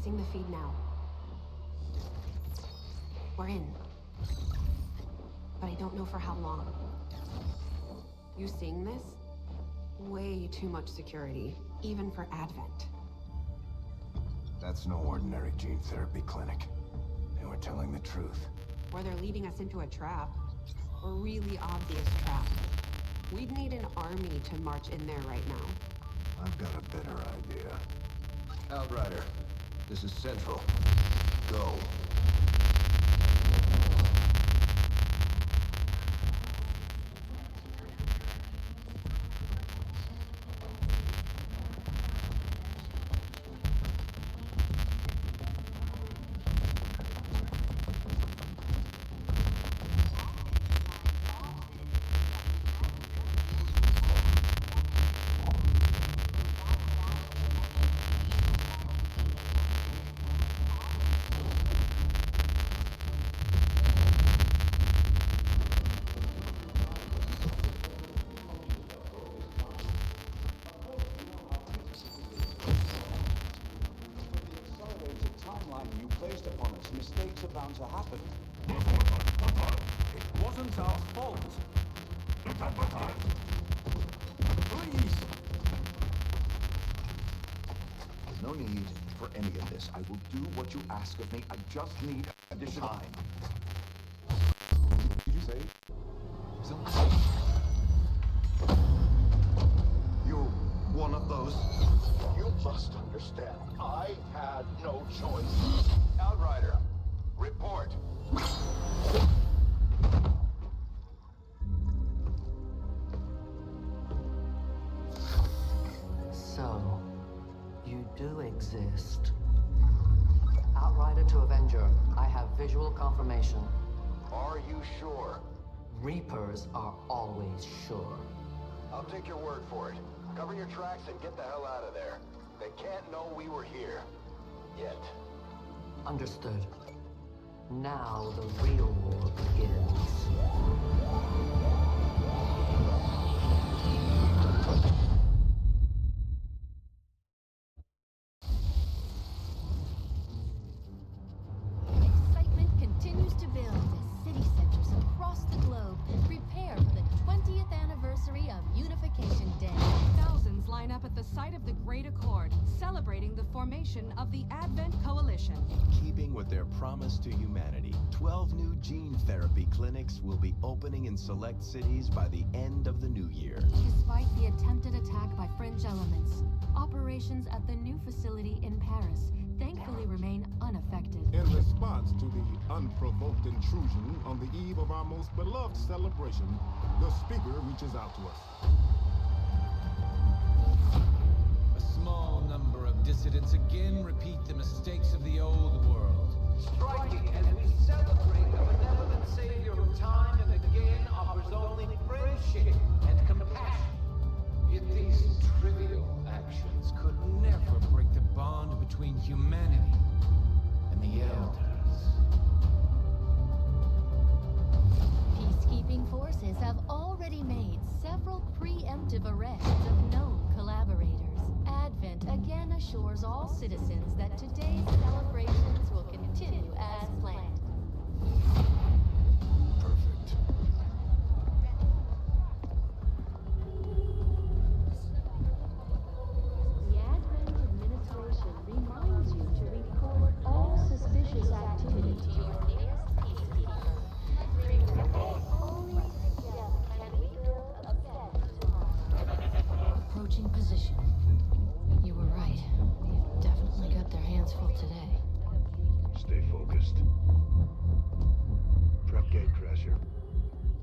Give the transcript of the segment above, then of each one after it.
Releasing the feed now. We're in. But I don't know for how long. You seeing this? Way too much security, even for Advent. That's no ordinary gene therapy clinic. And we're telling the truth. Or they're leading us into a trap. A really obvious trap. We'd need an army to march in there right now. I've got a better idea. Outrider, this is Central. Go. Mistakes are bound to happen. It wasn't our fault. Please! No need for any of this. I will do what you ask of me. I just need additional time. Did you say? You're one of those? You must understand. I had no choice. Outrider, report. So, you do exist. Outrider to Avenger, I have visual confirmation. Are you sure? Reapers are always sure. I'll take your word for it. Cover your tracks and get the hell out of there. They can't know we were here. Yet. Understood. Now the real war begins. Excitement continues to build as city centers across the globe prepare for the 20th anniversary of Unification Day. Thousands line up at the site of the Great Accord, celebrating the formation of the Advent Coalition. Keeping with their promise to humanity, 12 new gene therapy clinics will be opening in select cities by the end of the new year. Despite the attempted attack by fringe elements, operations at the new facility in Paris thankfully remain unaffected. In response to the unprovoked intrusion on the eve of our most beloved celebration, the speaker reaches out to us. A small number of dissidents again repeat the mistakes of the old world. Striking as we celebrate a benevolent savior who time and again offers only friendship and compassion. Yet these trivial actions could never break the bond between humanity and the Elders. Peacekeeping forces have already made several preemptive arrests of known collaborators. Advent again assures all citizens that today's celebrations will continue as planned. Perfect. The Advent administration reminds you to report all suspicious activity to your nearest peacekeeper. Only together can we build a better tomorrow. Approaching position. You were right. They've definitely got their hands full today. Stay focused. Prep gate crasher.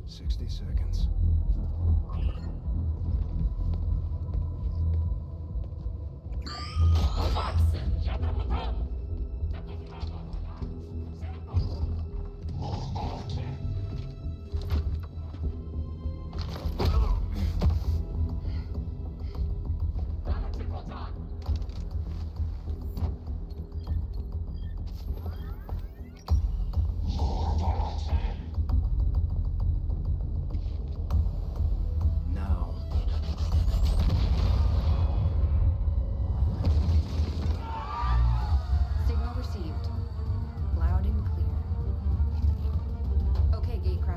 60 seconds. Now.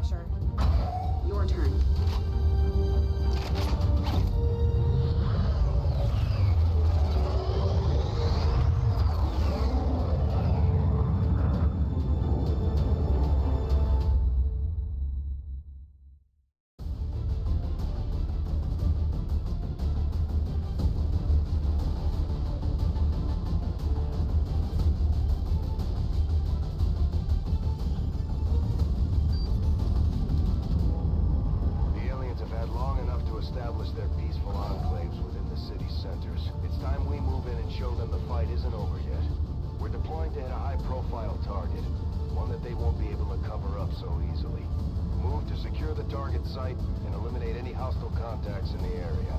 pressure. Your turn. Establish their peaceful enclaves within the city centers. It's time we move in and show them the fight isn't over yet. We're deploying to hit a high-profile target, one that they won't be able to cover up so easily. Move to secure the target site and eliminate any hostile contacts in the area.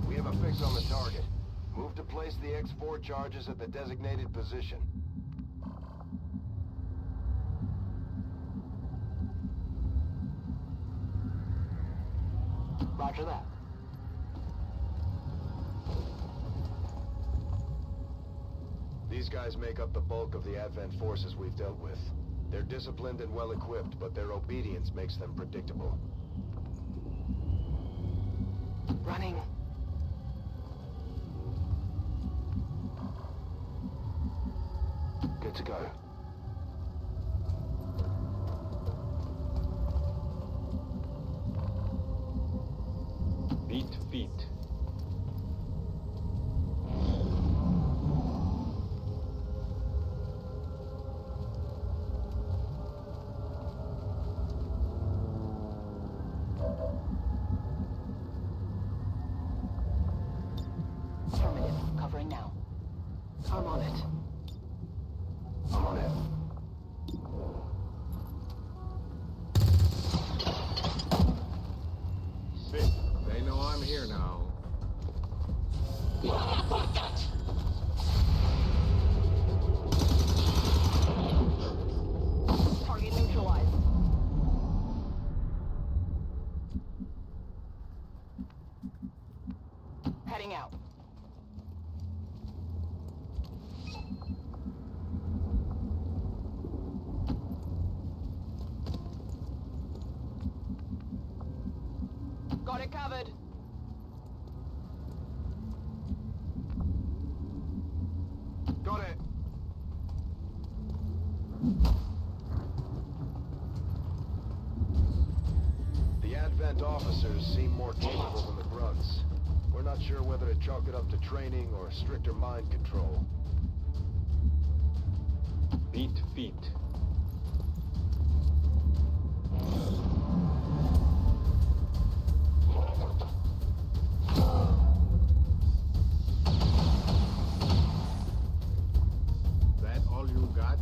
We have a fix on the target. Move to place the X4 charges at the designated position. Roger that. These guys make up the bulk of the Advent forces we've dealt with. They're disciplined and well-equipped, but their obedience makes them predictable. Running. Good to go. Beat feet. Affirmative. Covering now. I'm on it. I'm on it. Sick. They know I'm here now. Target neutralized. Heading out. Got it covered. Got it. The Advent officers seem more capable than the grunts. We're not sure whether to chalk it up to training or stricter mind control. Beat feet. That all you got?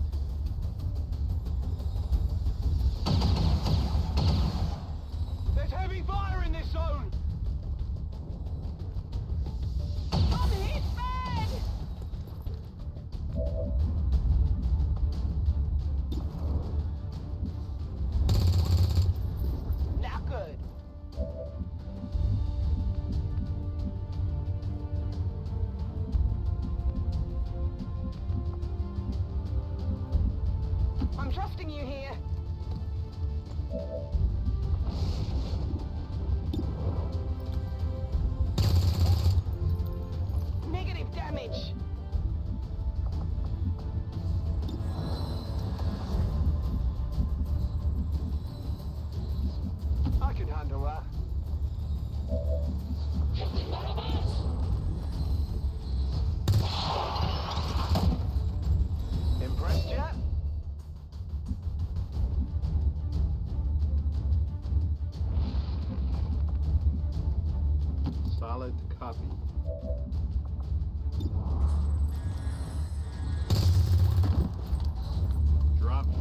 There's heavy fire in this zone! I'm hit bad! Not good. I'm trusting you here. Negative damage. I can handle that. Impressed yet? Solid copy. Drop him.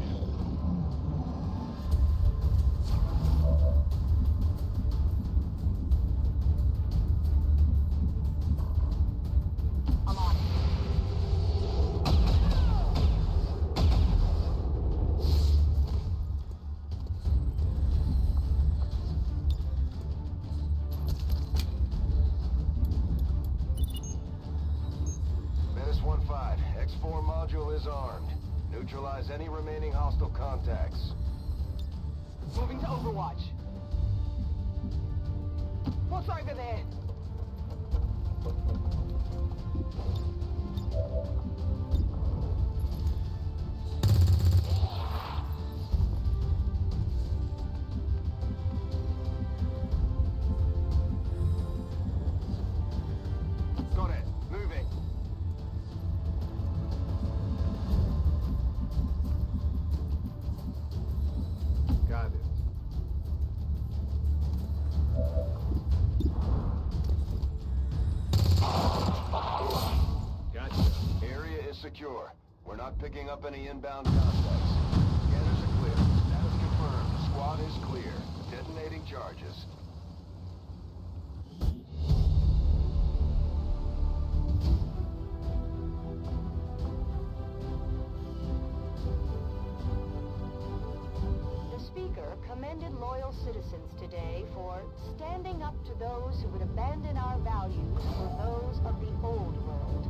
I'm on. is armed. Neutralize any remaining hostile contacts. Moving to Overwatch. What's over there? Got it. Moving. Got it. Gotcha. Area is secure. We're not picking up any inbound contacts. Scanners are clear. Status confirmed. Squad is clear. Detonating charges. The speaker commended loyal citizens today for standing up to those who would abandon our values for those of the old world.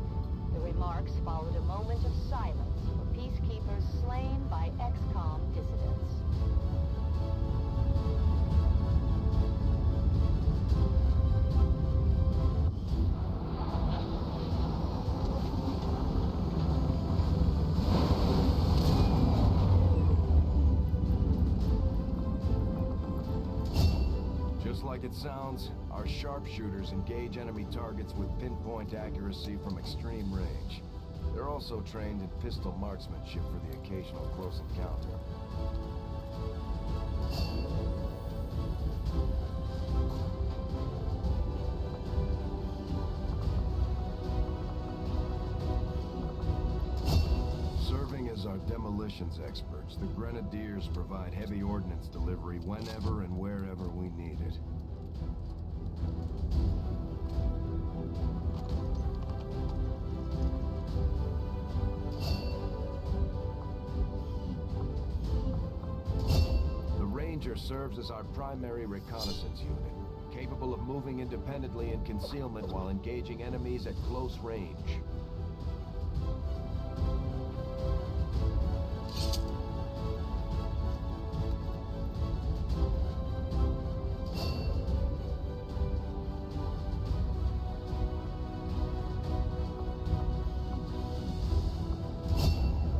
The remarks followed a moment of silence for peacekeepers slain by Xcom dissidents. Just like it sounds, our sharpshooters engage enemy targets with pinpoint accuracy from extreme range. They're also trained in pistol marksmanship for the occasional close encounter. Serving as our demolitions experts, the Grenadiers provide heavy ordnance delivery whenever and wherever we need it. The Ranger serves as our primary reconnaissance unit, capable of moving independently in concealment while engaging enemies at close range.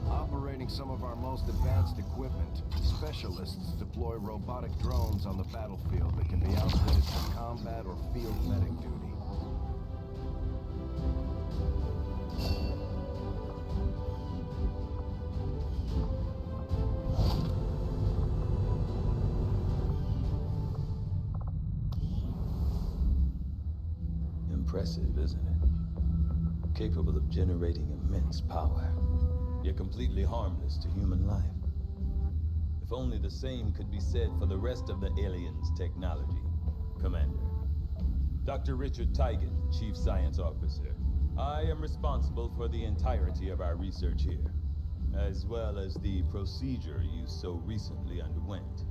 Operating some of our most advanced equipment, specialists deploy robotic drones on the battlefield that can be outfitted for combat or field medic duty. Impressive, isn't it? Capable of generating immense power, yet completely harmless to human life. If only the same could be said for the rest of the aliens' technology, Commander. Dr. Richard Tigan, Chief Science Officer. I am responsible for the entirety of our research here, as well as the procedure you so recently underwent.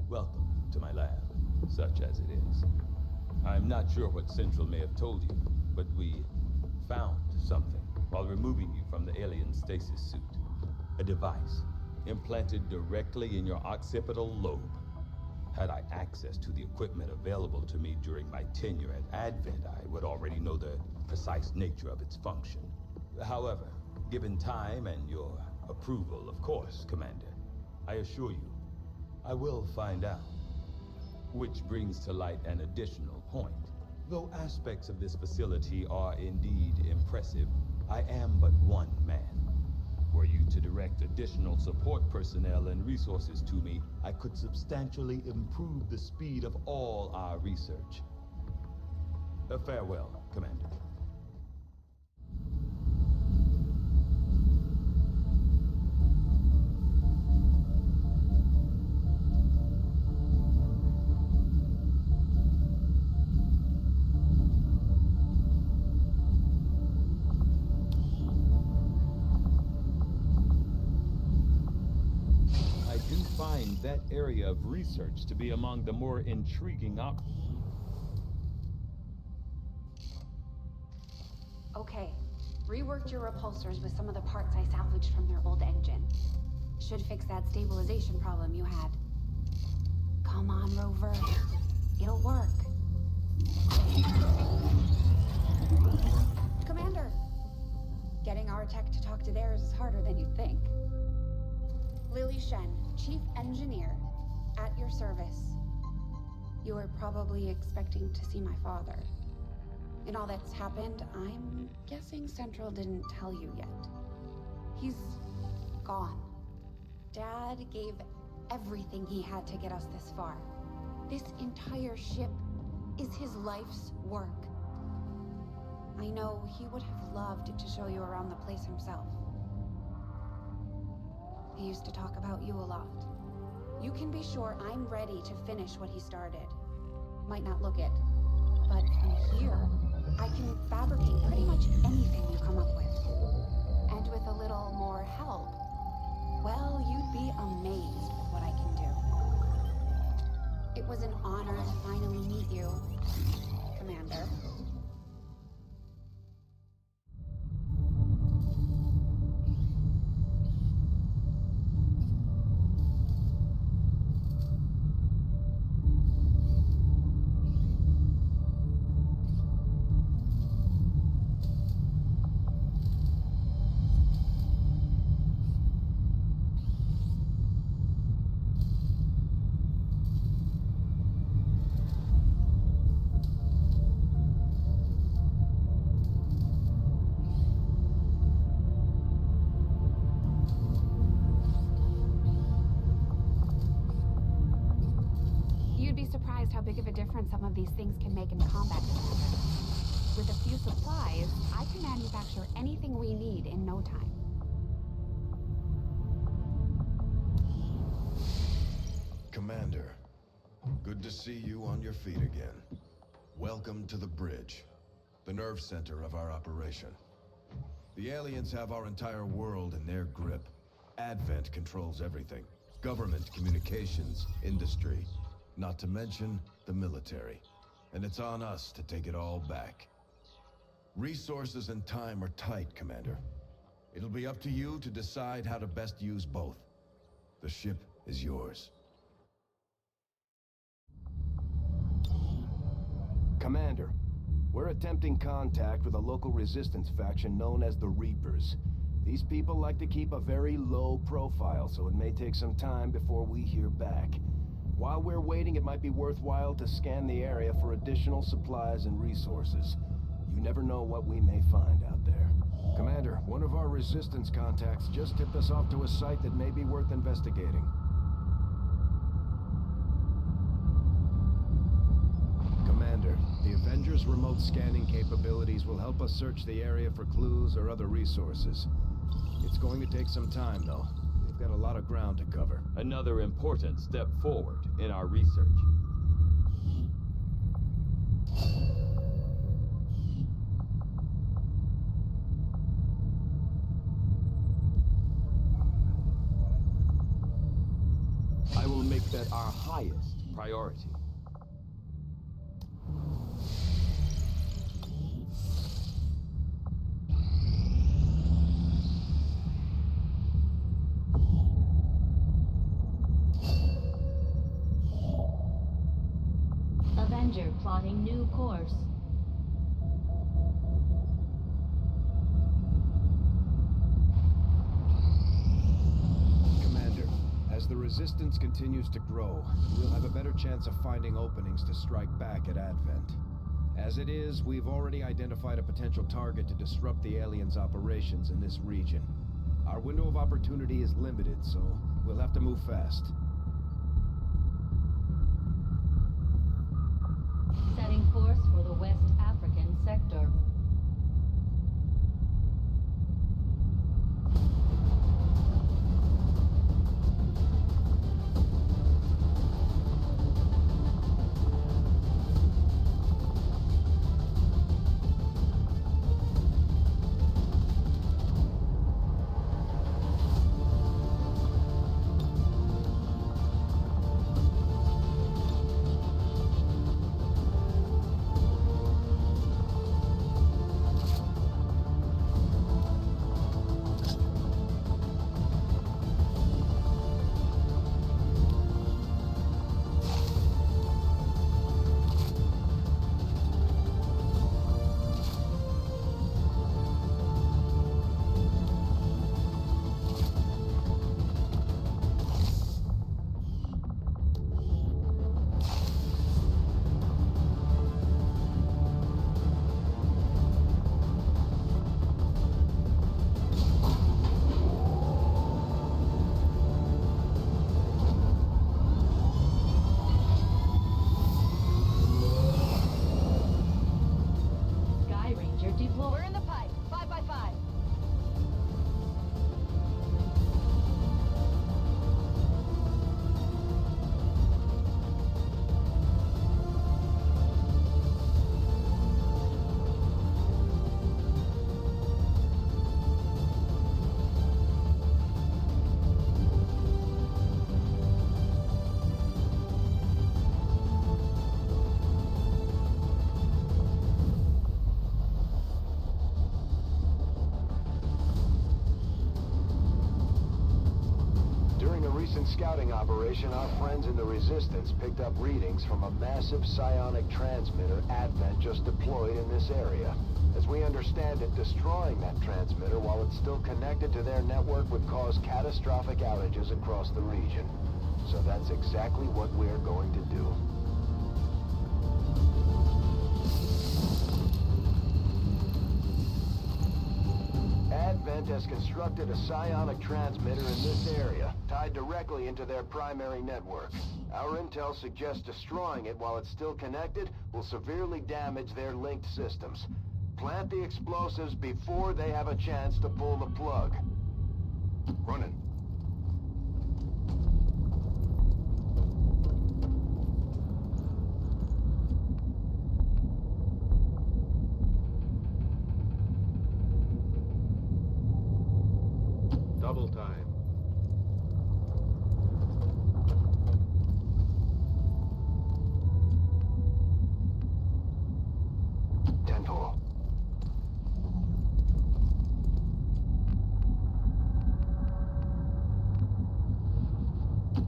Welcome to my lab, such as it is. I'm not sure what Central may have told you, but we found something while removing you from the alien stasis suit. A device implanted directly in your occipital lobe. Had I access to the equipment available to me during my tenure at Advent, I would already know the precise nature of its function. However, given time and your approval, of course, Commander, I assure you, I will find out. Which brings to light an additional point. Though aspects of this facility are indeed impressive, I am but one man. Were you to direct additional support personnel and resources to me, I could substantially improve the speed of all our research. Farewell, Commander. Find that area of research to be among the more intriguing Okay, Reworked your repulsors with some of the parts I salvaged from their old engine. Should fix that stabilization problem you had. Come on, Rover. It'll work. Commander! Getting our tech to talk to theirs is harder than you'd think. Lily Shen, Chief Engineer, at your service. You were probably expecting to see my father. In all that's happened, I'm guessing Central didn't tell you yet. He's gone. Dad gave everything he had to get us this far. This entire ship is his life's work. I know he would have loved to show you around the place himself. He used to talk about you a lot. You can be sure I'm ready to finish what he started. Might not look it, but from here, I can fabricate pretty much anything you come up with. And with a little more help, well, you'd be amazed with what I can do. It was an honor to finally meet you, Commander. Surprised how big of a difference some of these things can make in combat. With a few supplies, I can manufacture anything we need in no time. Commander, good to see you on your feet again. Welcome to the bridge, the nerve center of our operation. The aliens have our entire world in their grip. Advent controls everything. Government, communications, industry. Not to mention the military. And it's on us to take it all back. Resources and time are tight, Commander. It'll be up to you to decide how to best use both. The ship is yours. Commander, we're attempting contact with a local resistance faction known as the Reapers. These people like to keep a very low profile, so it may take some time before we hear back. While we're waiting, it might be worthwhile to scan the area for additional supplies and resources. You never know what we may find out there. Commander, one of our resistance contacts just tipped us off to a site that may be worth investigating. Commander, the Avengers' remote scanning capabilities will help us search the area for clues or other resources. It's going to take some time, though. We've got a lot of ground to cover. Another important step forward in our research. I will make that our highest priority. Avenger plotting new course. Commander, as the Resistance continues to grow, we'll have a better chance of finding openings to strike back at Advent. As it is, we've already identified a potential target to disrupt the aliens' operations in this region. Our window of opportunity is limited, so we'll have to move fast. Setting course for the West African sector. scouting operation, our friends in the Resistance picked up readings from a massive psionic transmitter Advent just deployed in this area. As we understand it, destroying that transmitter while it's still connected to their network would cause catastrophic outages across the region. So that's exactly what we're going to do. Advent has constructed a psionic transmitter in this area, tied directly into their primary network. Our intel suggests destroying it while it's still connected will severely damage their linked systems. Plant the explosives before they have a chance to pull the plug. Running. Double time. Tenfold.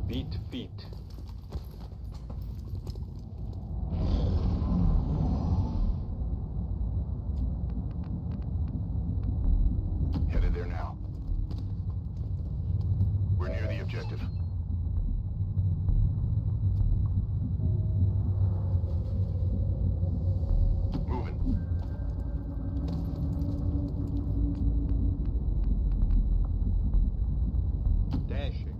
Beat feet. Headed there now. We're near the objective. Moving. Dashing.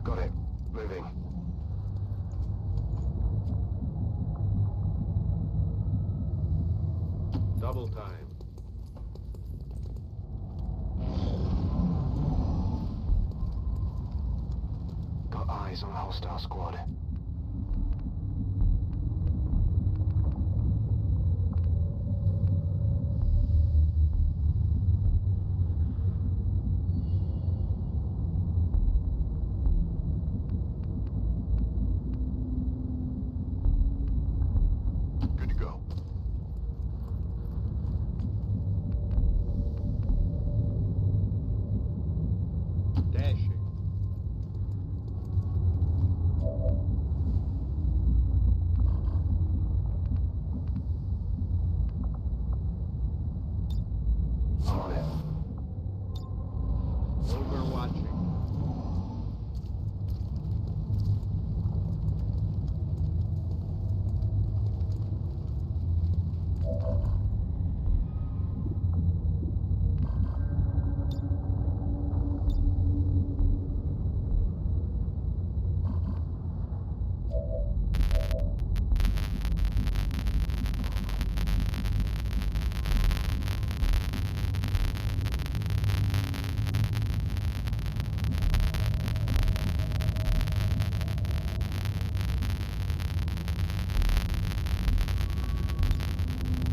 Got it. Moving. Double time. Got eyes on the hostile squad. Good to go. Dashing. On it. Overwatching.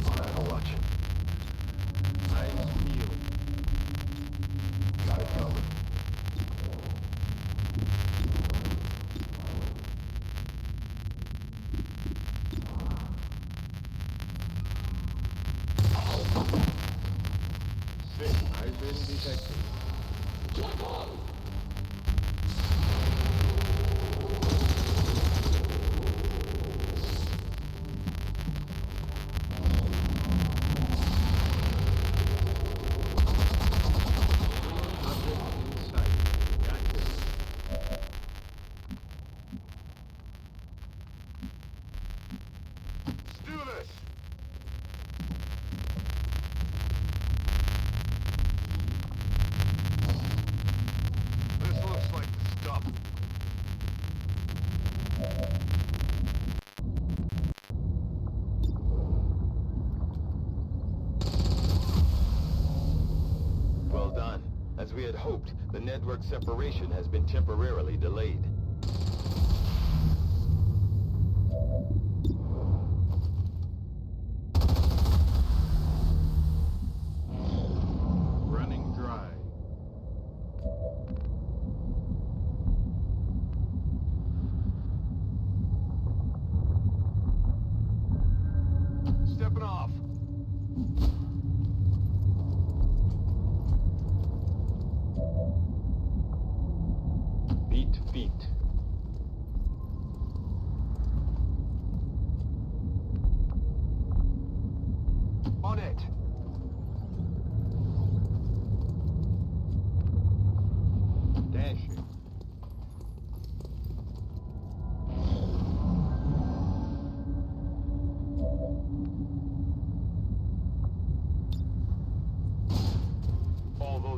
On Overwatch. Eyes peeled. Got it covered. Sick. I've been detected. Object in sight. Gotcha. Let's do this! This looks like the stuff. Well done. As we had hoped, the network separation has been temporarily delayed.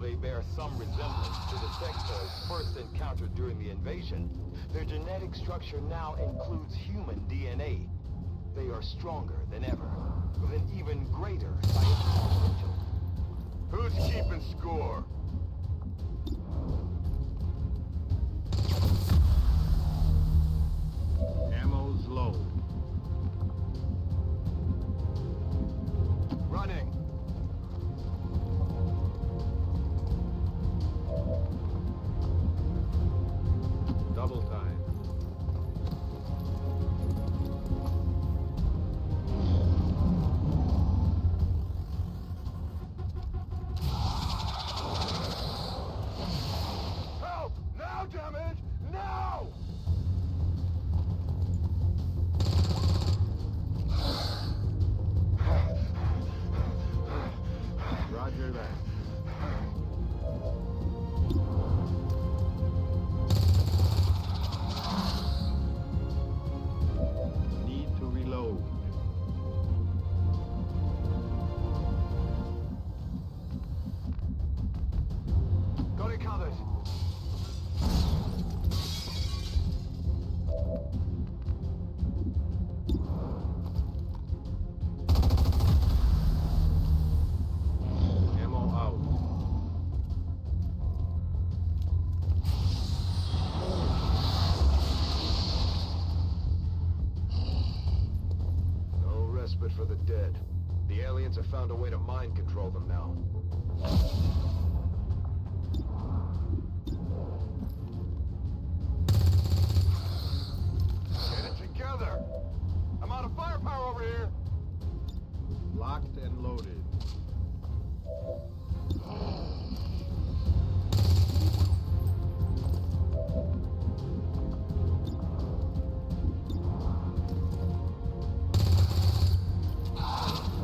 they bear some resemblance to the sectoids first encountered during the invasion, their genetic structure now includes human DNA. They are stronger than ever, with an even greater scientific potential. Who's keeping score? Ammo's low. Running. Double time. Help! Now, dammit! Now! Roger that. Need to reload. Got it covered. Ammo out. No respite for the dead. The aliens have found a way to mind control them now. Get it together! I'm out of firepower over here! Locked and loaded.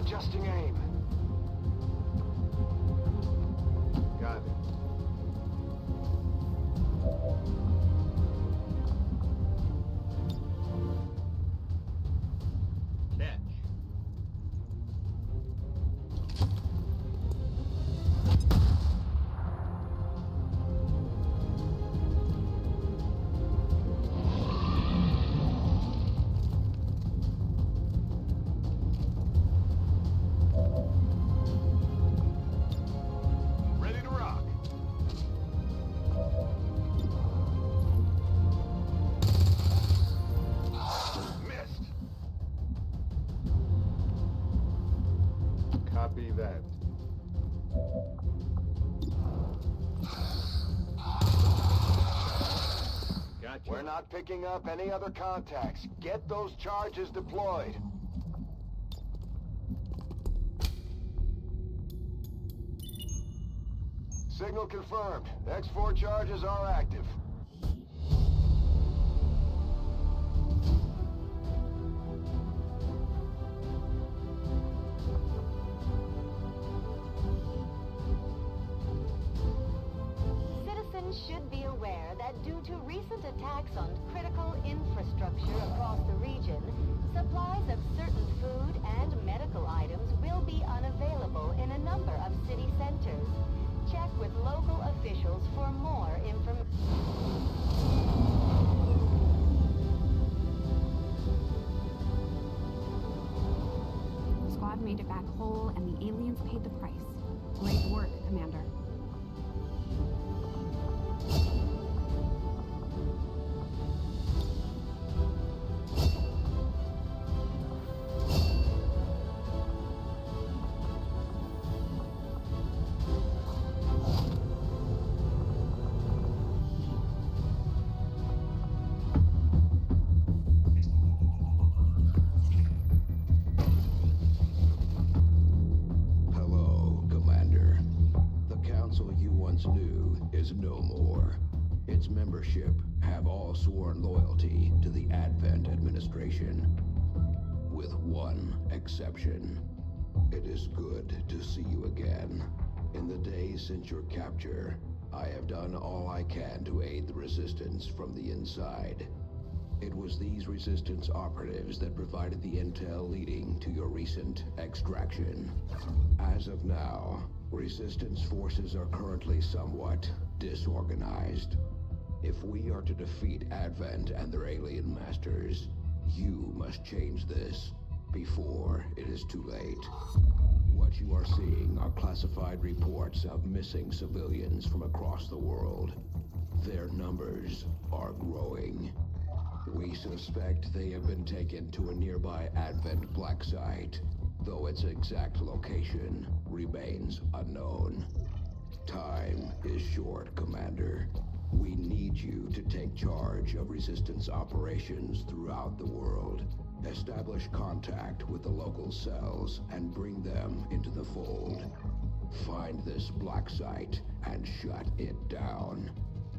Adjusting aim. Got it. Catch. Ready to rock. Missed. Copy that. Gotcha. We're not picking up any other contacts. Get those charges deployed. Signal confirmed. X4 charges are active. Citizens should be aware that due to recent attacks on critical infrastructure across the region, supplies of certain food and medical items will be unavailable in a number of city centers. Check with local officials for more information. The squad made it back whole, and the aliens paid the price. Great work, Commander. Hello, Commander. The council you once knew is no more. Its membership have all sworn loyalty to the Advent administration. With one exception. It is good to see you again. In the days since your capture, I have done all I can to aid the resistance from the inside. It was these resistance operatives that provided the intel leading to your recent extraction. As of now, Resistance forces are currently somewhat disorganized. If we are to defeat Advent and their alien masters, you must change this before it is too late. What you are seeing are classified reports of missing civilians from across the world. Their numbers are growing. We suspect they have been taken to a nearby Advent black site, though its exact location remains unknown. Time is short, Commander. We need you to take charge of Resistance operations throughout the world. Establish contact with the local cells and bring them into the fold. Find this black site and shut it down.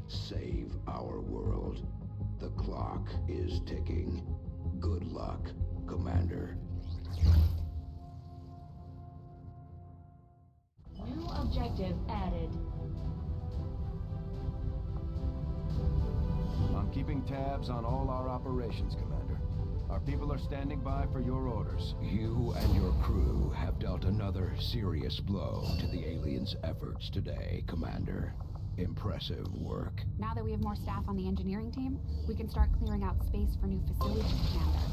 Save our world. The clock is ticking. Good luck, Commander. New objective added. I'm keeping tabs on all our operations, Commander. Our people are standing by for your orders. You and your crew have dealt another serious blow to the aliens' efforts today, Commander. Impressive work. Now that we have more staff on the engineering team, we can start clearing out space for new facilities, Commander.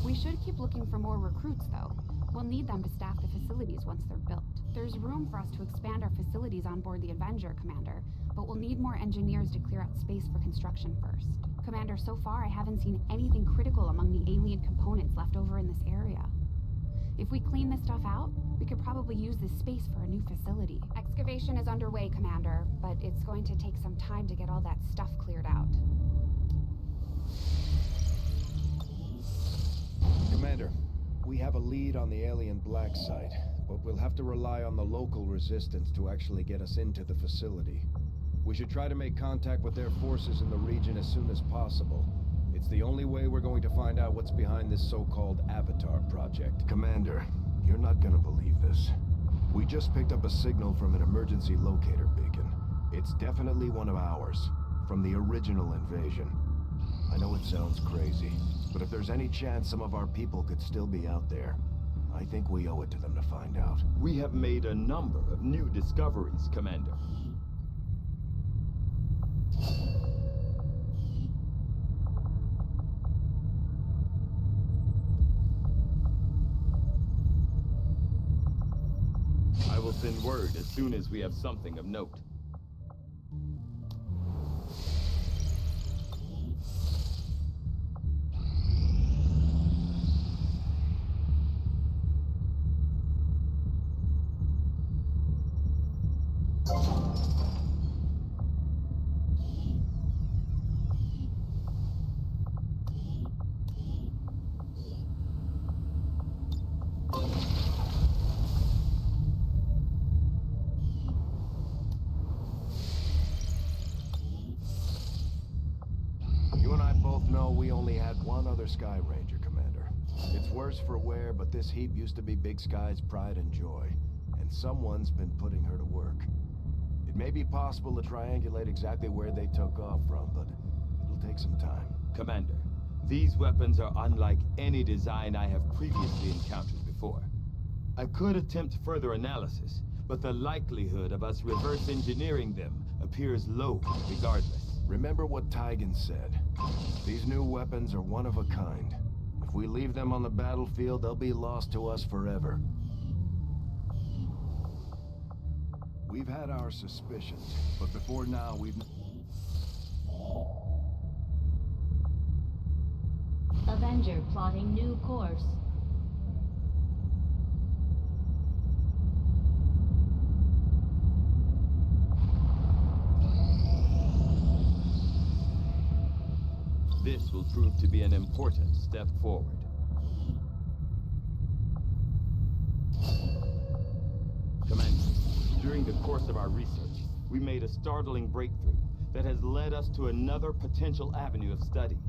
We should keep looking for more recruits, though. We'll need them to staff the facilities once they're built. There's room for us to expand our facilities on board the Avenger, Commander, but we'll need more engineers to clear out space for construction first. Commander, so far I haven't seen anything critical among the alien components left over in this area. If we clean this stuff out, we could probably use this space for a new facility. Excavation is underway, Commander, but it's going to take some time to get all that stuff cleared out. Commander, we have a lead on the alien black site, but we'll have to rely on the local resistance to actually get us into the facility. We should try to make contact with their forces in the region as soon as possible. It's the only way we're going to find out what's behind this so-called Avatar project. Commander, you're not gonna believe this. We just picked up a signal from an emergency locator beacon. It's definitely one of ours, from the original invasion. I know it sounds crazy, but if there's any chance some of our people could still be out there, I think we owe it to them to find out. We have made a number of new discoveries, Commander. I will send word as soon as we have something of note. We only had one other Sky Ranger, Commander. It's worse for wear, but this heap used to be Big Sky's pride and joy, and someone's been putting her to work. It may be possible to triangulate exactly where they took off from, but it'll take some time. Commander, these weapons are unlike any design I have previously encountered before. I could attempt further analysis, but the likelihood of us reverse engineering them appears low regardless. Remember what Tygan said. These new weapons are one of a kind. If we leave them on the battlefield, they'll be lost to us forever. We've had our suspicions, but before now we've... Avenger plotting new course. This will prove to be an important step forward. Commander, during the course of our research, we made a startling breakthrough that has led us to another potential avenue of study.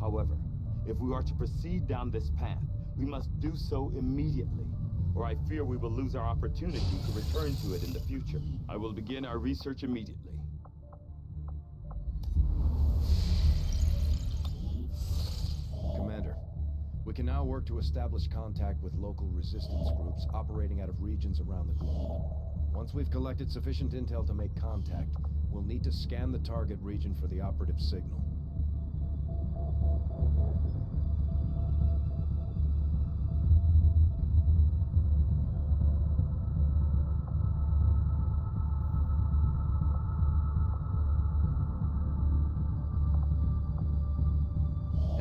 However, if we are to proceed down this path, we must do so immediately, or I fear we will lose our opportunity to return to it in the future. I will begin our research immediately. Commander, we can now work to establish contact with local resistance groups operating out of regions around the globe. Once we've collected sufficient intel to make contact, we'll need to scan the target region for the operative signal.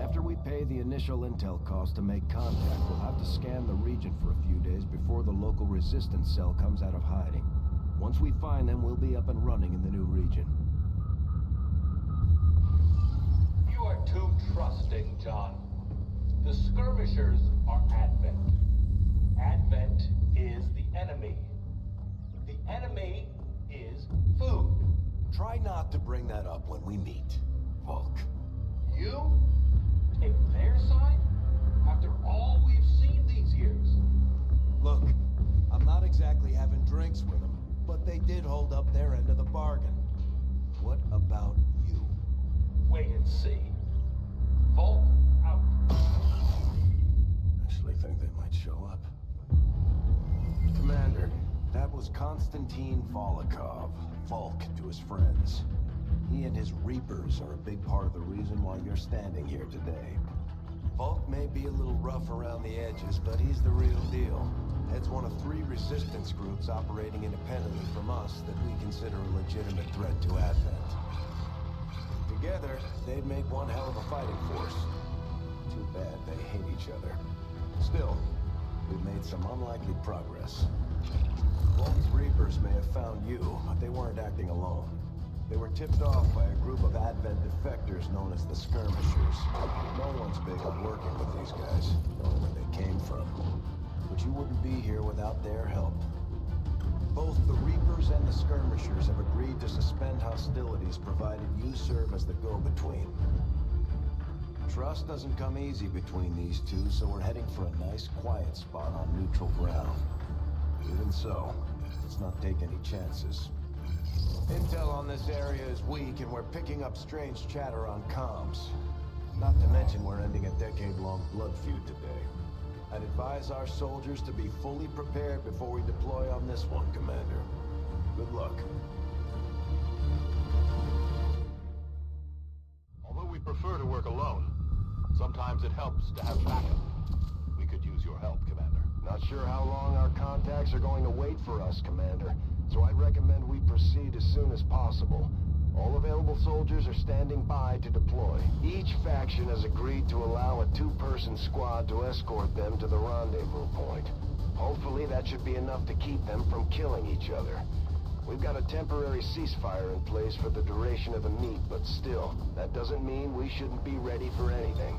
After we pay the initial intel cost to make contact, we'll have to scan the region for a few days before the local resistance cell comes out of hiding. Once we find them, we'll be up and running in the new region. You are too trusting, John. The skirmishers are Advent. Advent is the enemy. The enemy is food. Try not to bring that up when we meet, Volk. You take their side after all we've seen these years? Look, I'm not exactly having drinks with them, but they did hold up their end of the bargain. What about you? Wait and see. Volk out. Actually think they might show up. Commander, that was Konstantin Volokov, Volk to his friends. He and his Reapers are a big part of the reason why you're standing here today. Volk may be a little rough around the edges, but he's the real deal. Heads one of 3 resistance groups operating independently from us that we consider a legitimate threat to Advent. Together, they'd make one hell of a fighting force. Too bad they hate each other. Still, we've made some unlikely progress. Volk's Reapers may have found you, but they weren't acting alone. They were tipped off by a group of Advent defectors known as the Skirmishers. No one's big on working with these guys, knowing where they came from. But you wouldn't be here without their help. Both the Reapers and the Skirmishers have agreed to suspend hostilities provided you serve as the go-between. Trust doesn't come easy between these two, so we're heading for a nice, quiet spot on neutral ground. Even so, let's not take any chances. Intel on this area is weak, and we're picking up strange chatter on comms. Not to mention we're ending a decade-long blood feud today. I'd advise our soldiers to be fully prepared before we deploy on this one, Commander. Good luck. Although we prefer to work alone, sometimes it helps to have backup. We could use your help, Commander. Not sure how long our contacts are going to wait for us, Commander. So I'd recommend we proceed as soon as possible. All available soldiers are standing by to deploy. Each faction has agreed to allow a 2-person squad to escort them to the rendezvous point. Hopefully that should be enough to keep them from killing each other. We've got a temporary ceasefire in place for the duration of the meet, but still, that doesn't mean we shouldn't be ready for anything.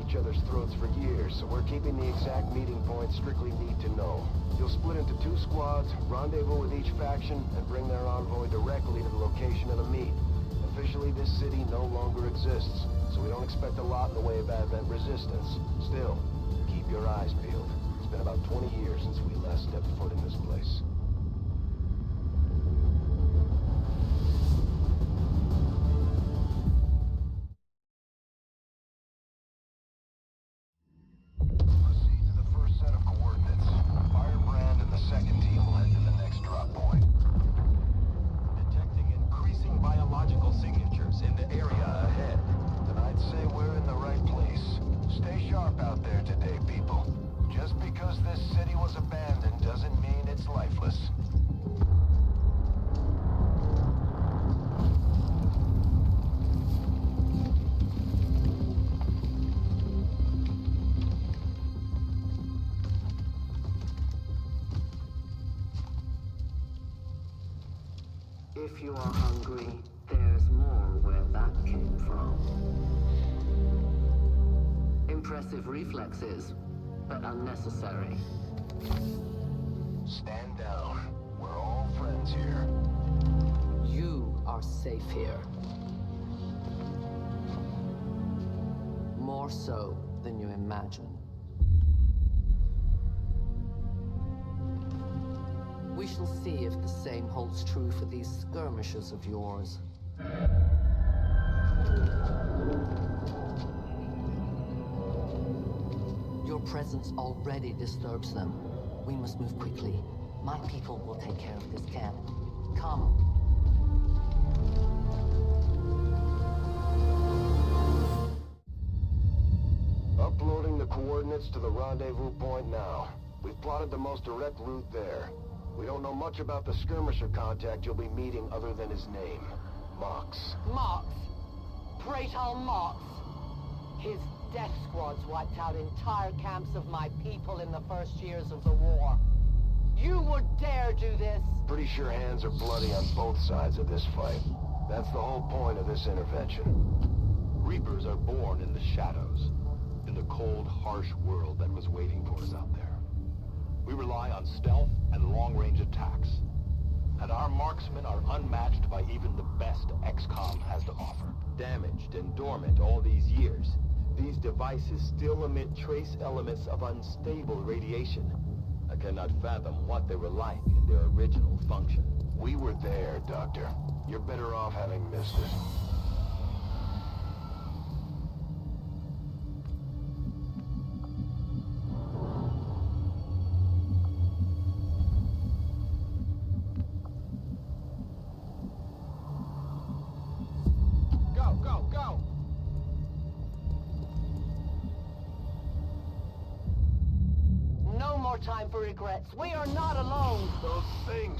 each other's throats for years, so we're keeping the exact meeting point strictly need to know. You'll split into 2 squads, rendezvous with each faction, and bring their envoy directly to the location of the meet. Officially, this city no longer exists, so we don't expect a lot in the way of Advent resistance. Still, keep your eyes peeled. It's been about 20 years since we last stepped foot in this place. Proceed to the first set of coordinates. Firebrand and the second team will head to the next drop point. Detecting increasing biological signatures in the area ahead. Then I'd say we're in the right place. Stay sharp out there today, people. Just because this city was abandoned doesn't mean it's lifeless. If you are hungry, there's more where that came from. Impressive reflexes, but unnecessary. Stand down. We're all friends here. You are safe here. More so than you imagine. We shall see if the same holds true for these skirmishes of yours. Your presence already disturbs them. We must move quickly. My people will take care of this camp. Come. Uploading the coordinates to the rendezvous point now. We've plotted the most direct route there. We don't know much about the skirmisher contact you'll be meeting other than his name. Mox. Mox. Praetor Mox. His death squads wiped out entire camps of my people in the first years of the war. You would dare do this? Pretty sure hands are bloody on both sides of this fight. That's the whole point of this intervention. Reapers are born in the shadows, in the cold, harsh world that was waiting for us out there. We rely on stealth and long-range attacks. And our marksmen are unmatched by even the best Xcom has to offer. Damaged and dormant all these years, these devices still emit trace elements of unstable radiation. I cannot fathom what they were like in their original function. We were there, Doctor. You're better off having missed it. Time for regrets. We are not alone. Those things,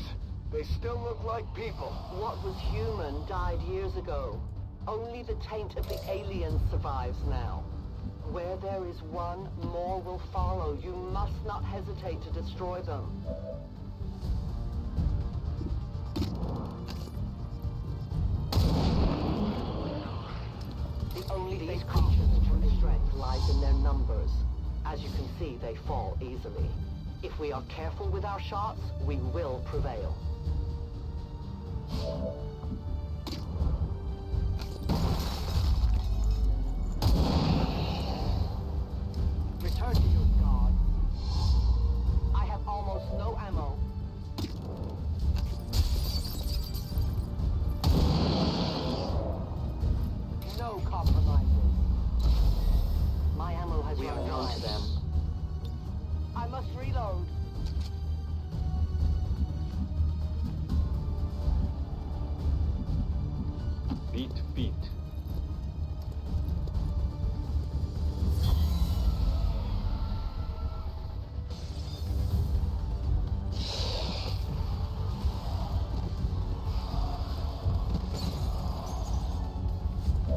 they still look like people. What was human died years ago. Only the taint of the aliens survives now. Where there is one, more will follow. You must not hesitate to destroy them. The only these creatures' true strength lies in their numbers. As you can see, they fall easily. If we are careful with our shots, we will prevail. Return to your god. I have almost no ammo. No compromises. My ammo has run dry. Them. I must reload. Beat.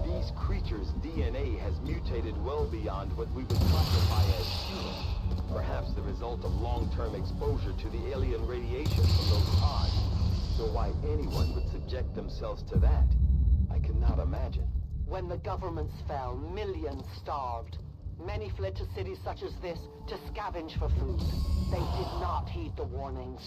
These creatures' DNA has mutated well beyond what we would classify as human. Perhaps the result of long-term exposure to the alien radiation from those pods. So why anyone would subject themselves to that, I cannot imagine. When the governments fell, millions starved. Many fled to cities such as this to scavenge for food. They did not heed the warnings.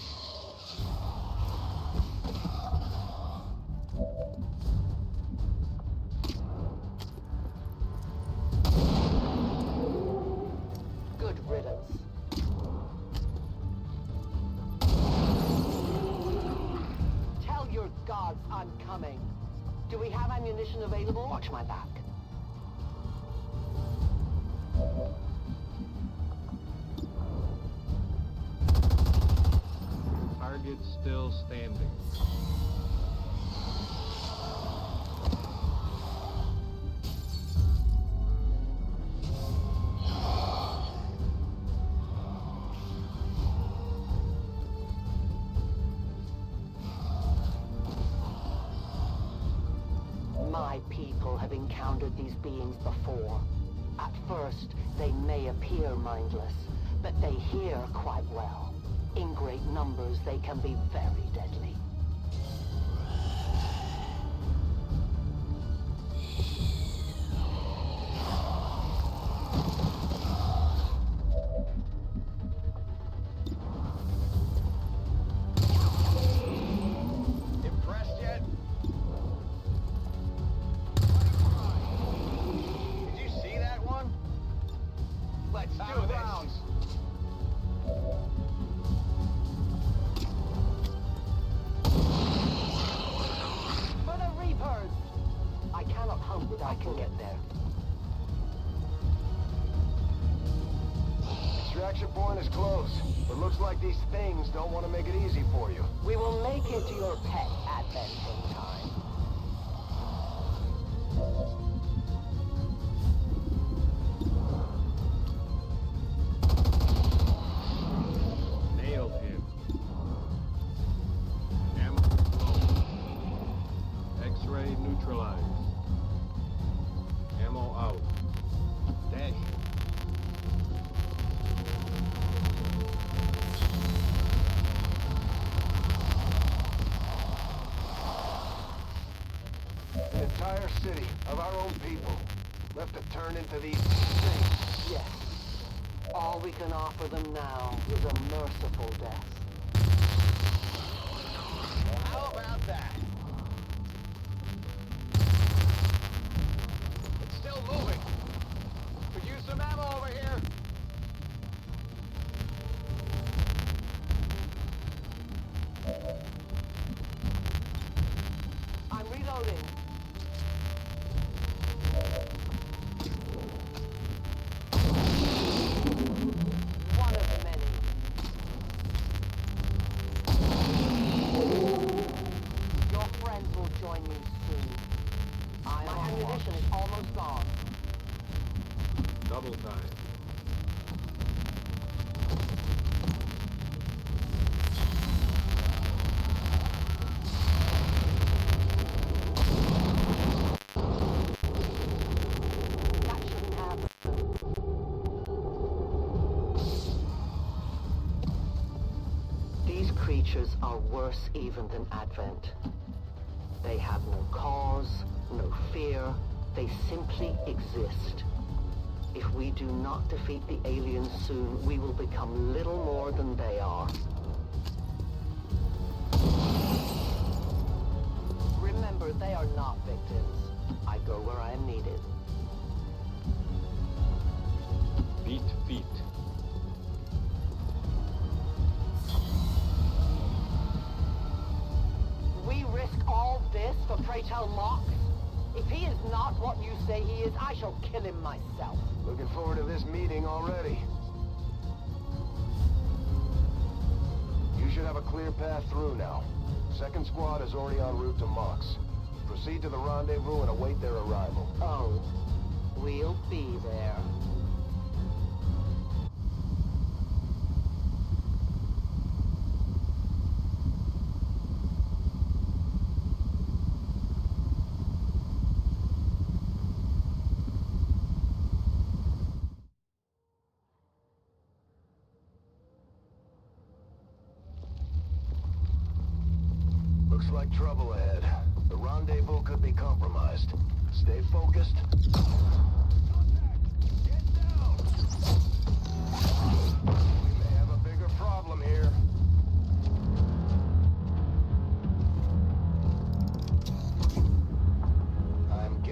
Good riddance. Tell your gods I'm coming. Do we have ammunition available? Watch my back. Target still standing. My people have encountered these beings before. At first, they may appear mindless, but they hear quite well. In great numbers, they can be very deadly. Impressed yet? Did you see that one? Let's do this. For the Reapers! I cannot hunt without I can get there. Extraction point is close, but looks like these things don't want to make it easy for you. We will make it to your pet advent in time. Nailed him. Ammo low. X-ray neutralized. Ammo out. Dash. The entire city of our own people left to turn into these things. Yes. All we can offer them now is a merciful death. How about that? It's still moving. Could use some ammo over here. I'm reloading. One of many. Your friends will join me soon. My ammunition is almost gone. Double time. That shouldn't happen. These creatures are worse even than Advent. They have no cause, no fear. They simply exist. If we do not defeat the aliens soon, we will become little more than they are. Remember, they are not victims. I go where I am needed. Beat feet. We risk all this for Pray Tell Mox? If he is not what you say he is, I shall kill him myself. Looking forward to this meeting already. You should have a clear path through now. Second squad is already en route to Mox. Proceed to the rendezvous and await their arrival. Oh, we'll be there. Looks like trouble ahead. The rendezvous could be compromised. Stay focused. Get down!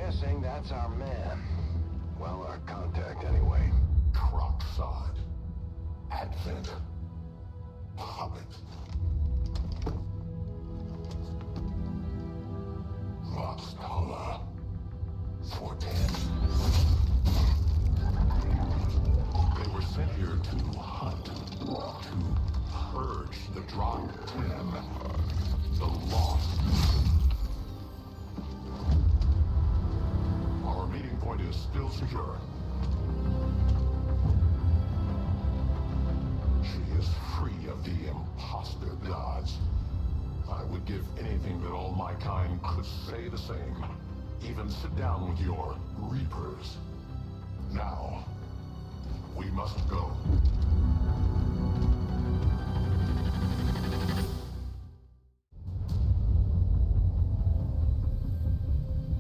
guessing that's our man. Well, our contact anyway. Crocksod. Advent. Puppet. Voxtala. Forten. They were sent here to hunt. To purge the Drop 10. The Lost. Our meeting point is still secure. She is free of the imposter gods. I would give anything that all my kind could say the same. Even sit down with your Reapers. Now, we must go.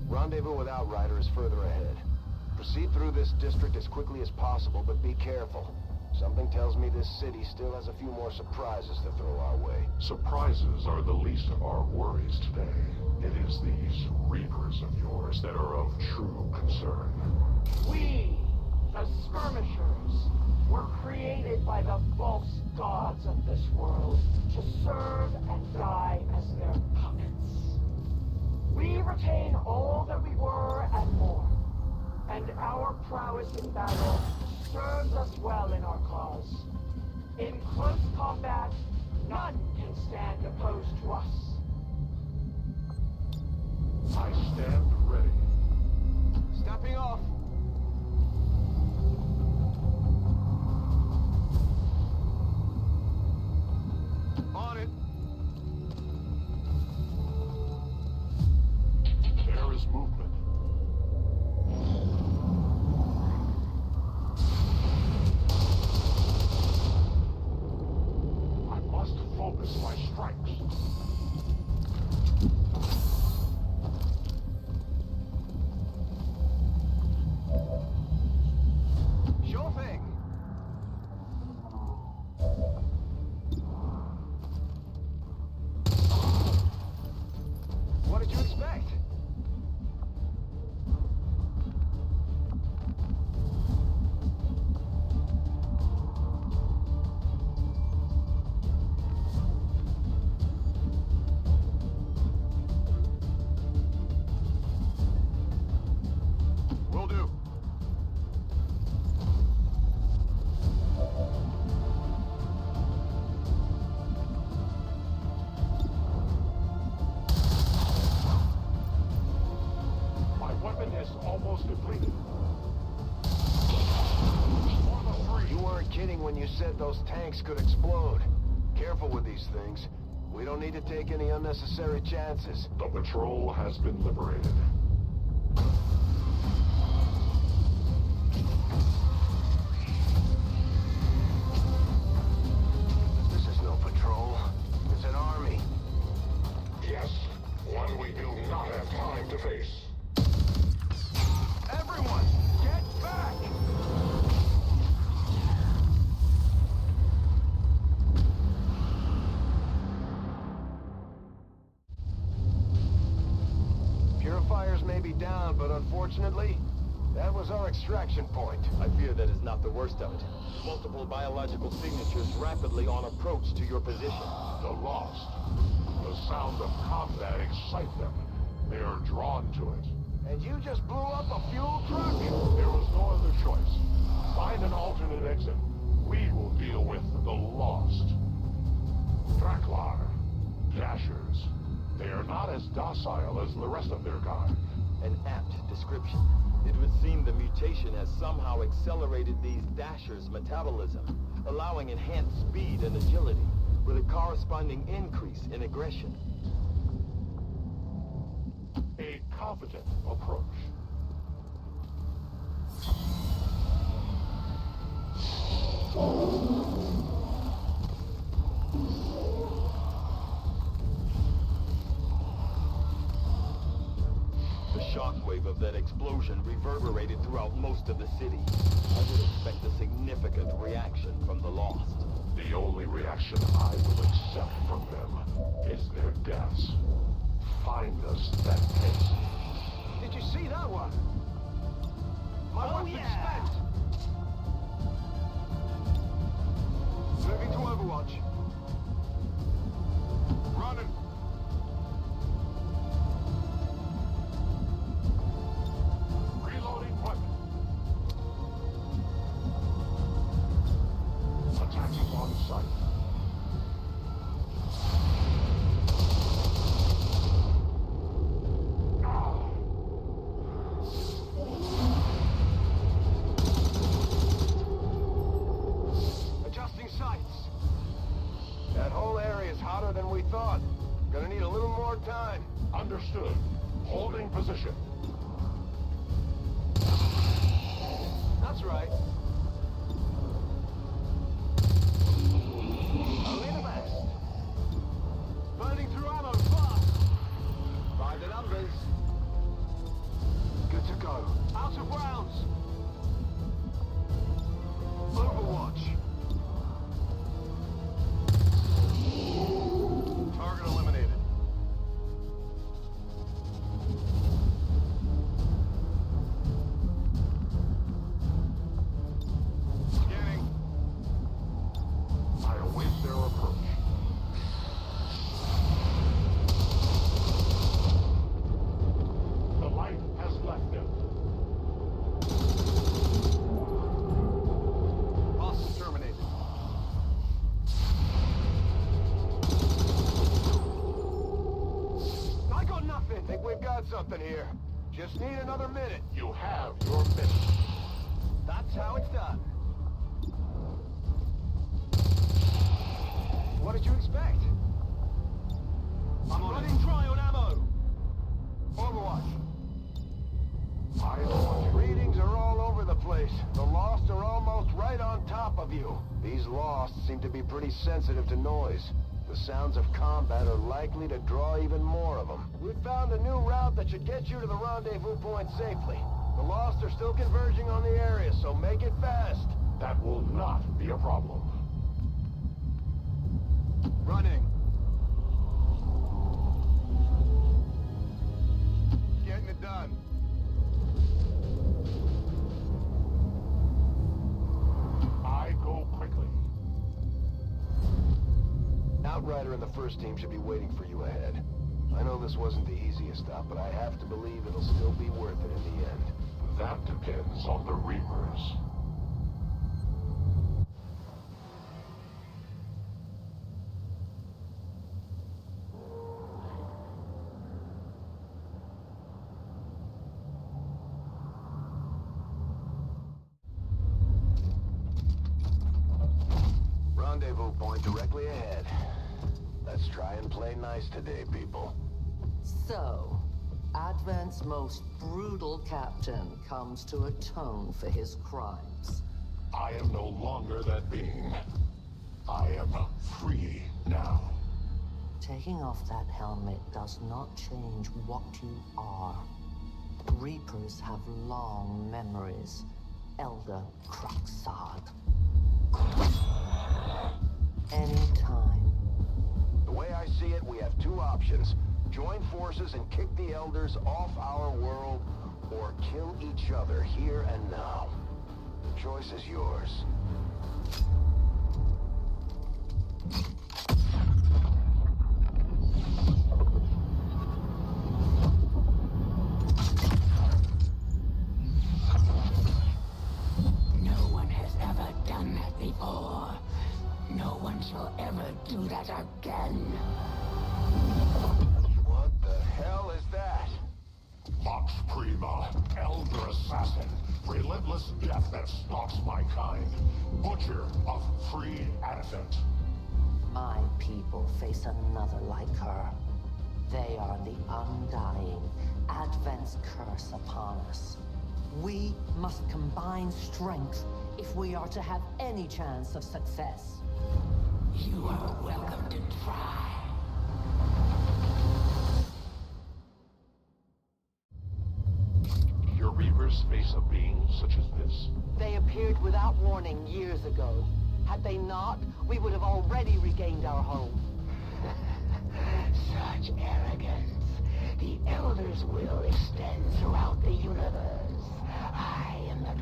Rendezvous with Outrider is further ahead. Proceed through this district as quickly as possible, but be careful. Something tells me this city still has a few more surprises to throw our way. Surprises are the least of our worries today. It is these Reapers of yours that are of true concern. We, the skirmishers, were created by the false gods of this world to serve and die as their puppets. We retain all that we were and more, and our prowess in battle serves us well in our cause. In close combat, none can stand opposed to us. I stand ready. Stepping off. On it. There is movement. I must focus my strikes. Sure thing. What did you expect? Will do. My weapon is almost depleted. You weren't kidding when you said those tanks could explode. Careful with these things. We don't need to take any unnecessary chances. The patrol has been liberated. This is no patrol. It's an army. Yes, one we do not have time to face. Everyone, get back! Purifiers may be down, but unfortunately, that was our extraction point. I fear that is not the worst of it. Multiple biological signatures rapidly on approach to your position. The Lost. The sound of combat excites them. They are drawn to it. And you just blew up a fuel truck? There was no other choice. Find an alternate exit. We will deal with the Lost. Draklar. Dashers. They are not as docile as the rest of their kind. An apt description. It would seem the mutation has somehow accelerated these Dashers' metabolism, allowing enhanced speed and agility, with a corresponding increase in aggression. A competent approach. The shockwave of that explosion reverberated throughout most of the city. I would expect a significant reaction from the Lost. The only reaction I will accept from them is their deaths. Find us that case. Did you see that one? have been spent! Moving to Overwatch. Running. Reloading weapon. Attacks on sight. Adjusting sights. That whole area is hotter than we thought. Gonna need a little more time. Understood. Holding position. That's right. Only the best. Burning through ammo fast. By the numbers. Good to go. Out of rounds. Overwatch. Target eliminated. Scanning. I await their approach. The light has left them. Hostile terminated. I got nothing. Think we've got something here. Just need another minute. You have your minute. That's how it's done. What did you expect? I'm running dry on ammo. Overwatch. Readings are all over the place. The Lost are almost right on top of you. These Lost seem to be pretty sensitive to noise. The sounds of combat are likely to draw even more of them. We found a new route that should get you to the rendezvous point safely. The Lost are still converging on the area, so make it fast. That will not be a problem. Running. Getting it done. I go quickly. Outrider and the first team should be waiting for you ahead. I know this wasn't the easiest stop, but I have to believe it'll still be worth it in the end. That depends on the Reapers. Rendezvous point directly ahead. Let's try and play nice today, people. So, Advent's most brutal captain comes to atone for his crimes. I am no longer that being. I am free now. Taking off that helmet does not change what you are. Reapers have long memories. Elder Cruxard. Anytime. The way I see it, we have two options. Join forces and kick the Elders off our world, or kill each other here and now. The choice is yours. No one has ever done that before. No one shall ever do that again. What the hell is that? Vox Prima, Elder Assassin, relentless death that stalks my kind, butcher of free Advent. My people face another like her. They are the undying, Advent's curse upon us. We must combine strength if we are to have any chance of success. You are welcome to try. Your Reapers face a being such as this? They appeared without warning years ago. Had they not, we would have already regained our home. Such arrogance. The Elder's will extends throughout the universe. I am but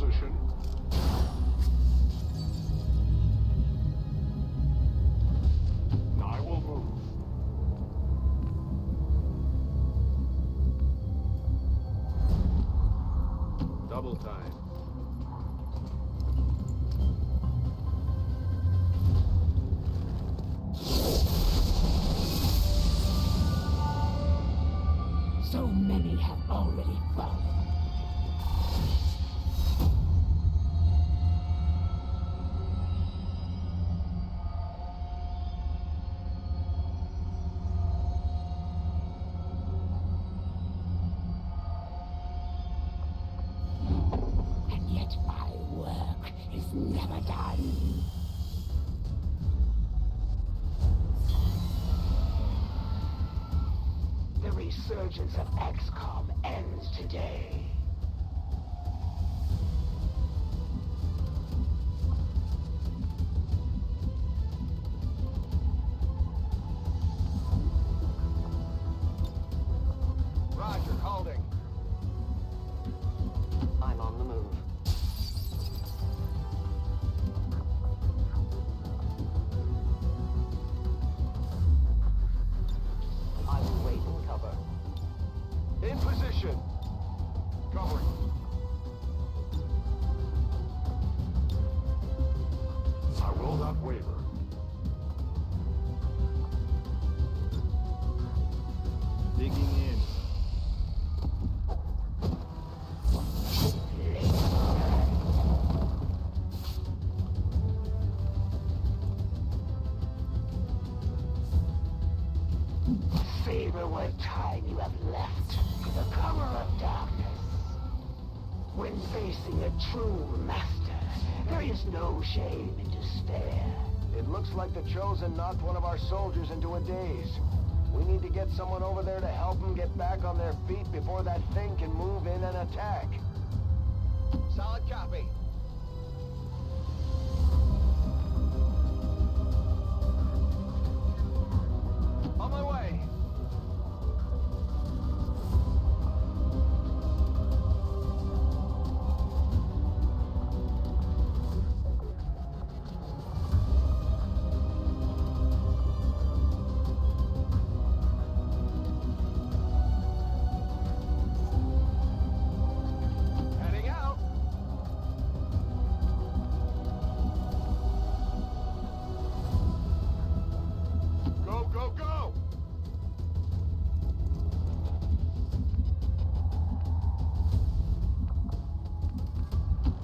position. I will move. Double time. So many have already fallen. And yet my work is never done. The resurgence of Xcom ends today. Roger, holding. I'm on the move. I will wait in cover. In position. Covering. I will not waver. Digging in. Savor what time you have left in the cover of darkness. When facing a true master, there is no shame in despair. It looks like the Chosen knocked one of our soldiers into a daze. We need to get someone over there to help them get back on their feet before that thing can move in and attack. Solid copy. On my way. Heading out. Go, go, go!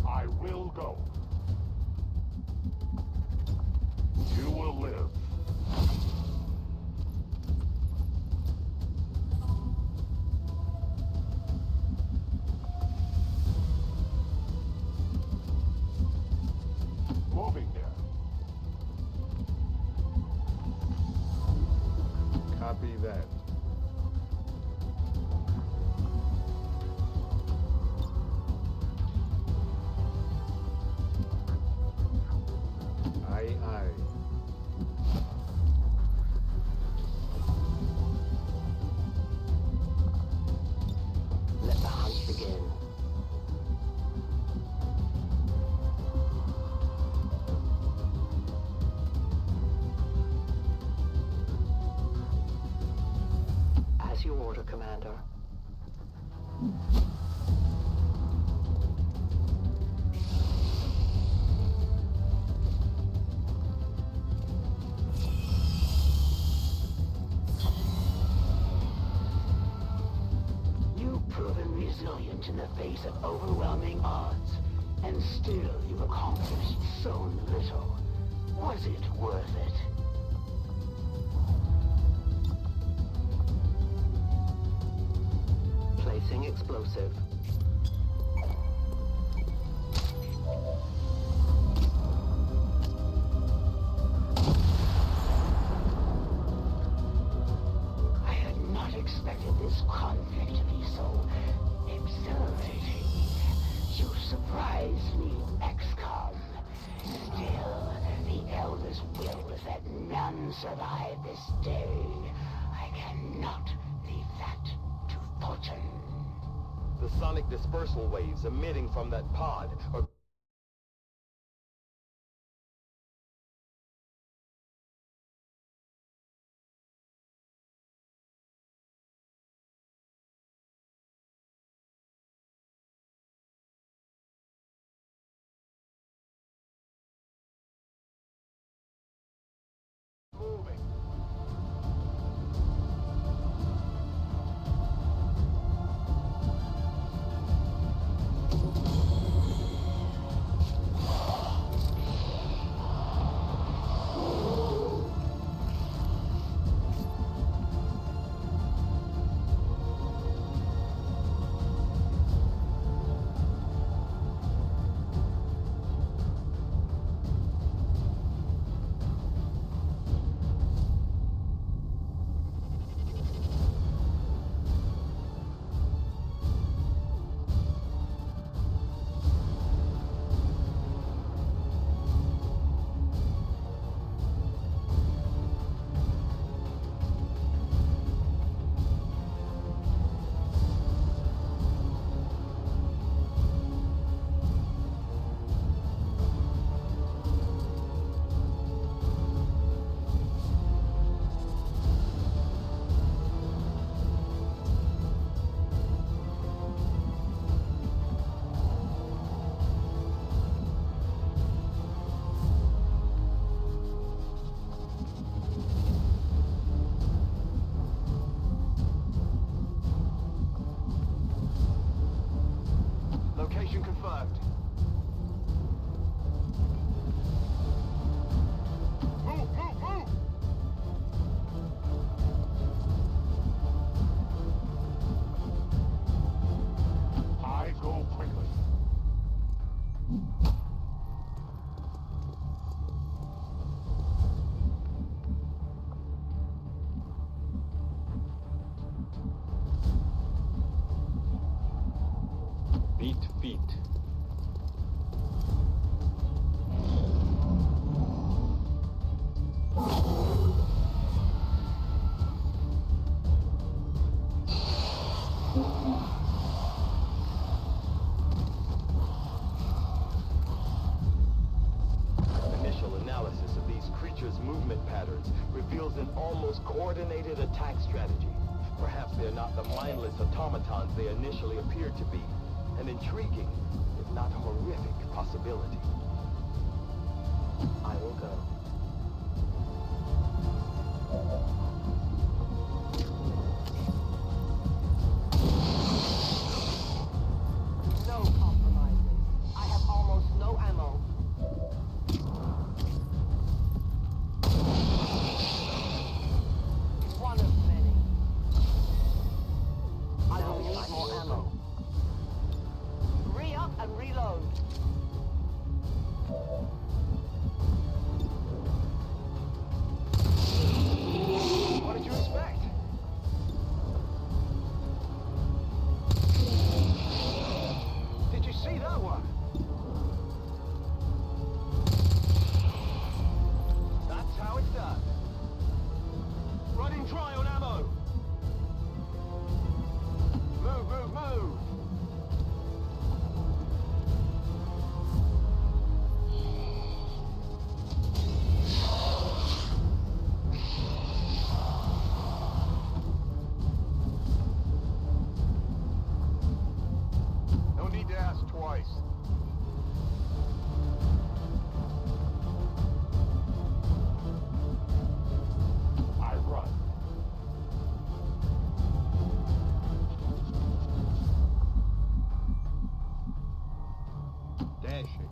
I will go. You will live. Moving there. Copy that. Aye, aye. Let the hunt begin. As you order, Commander. You've proven resilient in the face of overwhelming odds, and still you've accomplished so little. Was it worth it? Placing explosive. I had not expected this conflict to be so exhilarating. You surprised me, Xcom. Still, the Elder's will is that none survive this day. I cannot leave that to fortune. The the sonic dispersal waves emitting from that pod are moving. Location confirmed. Move, move, move! I go quickly. Beat, beat. Initial analysis of these creatures' movement patterns reveals an almost coordinated attack strategy. Perhaps they're not the mindless automatons they initially appeared to be. An intriguing, if not horrific, possibility. I will go. No compromises. I have almost no ammo. One of many. I will need more ammo. Re-up and reload. What did you expect? Did you see that one? That's how it's done. Running dry on ammo. Move, move, move. No need to ask twice. I run. Dashing.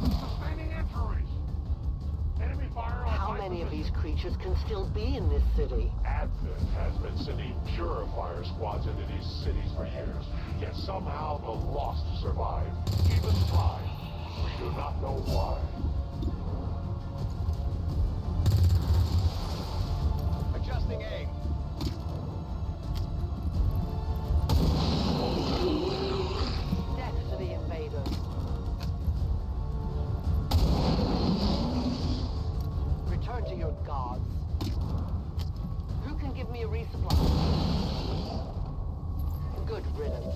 Sustaining injuries. Enemy fire on How my many of position. these creatures can still be in this city? Advent has been sending purifier squads into these cities for years, yet somehow the lost survive, even thrive. We do not know why. and give me a resupply. Good riddance.